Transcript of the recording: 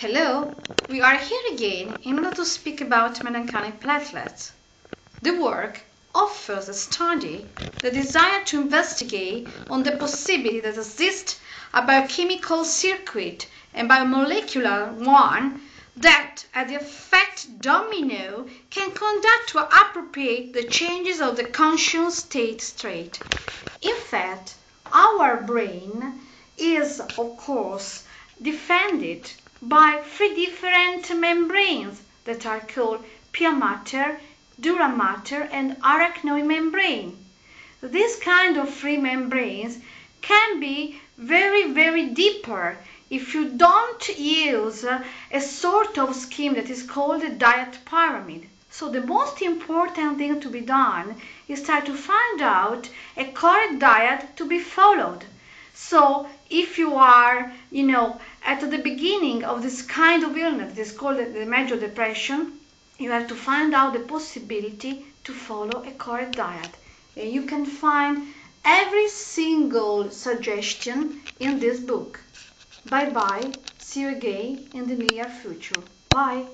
Hello, we are here again in order to speak about mesenchymal platelets. The work offers a study the desire to investigate on the possibility that exists a biochemical circuit and biomolecular one that, at the effect domino, can conduct to appropriate the changes of the conscious state. In fact, our brain is, of course, defended by three different membranes that are called pia mater, dura mater, and arachnoid membrane. This kind of three membranes can be very deeper if you don't use a sort of scheme that is called a diet pyramid. So the most important thing to be done is try to find out a correct diet to be followed. So if you are, at the beginning of this kind of illness, it is called the major depression, you have to find out the possibility to follow a correct diet. And you can find every single suggestion in this book. Bye bye. See you again in the near future. Bye.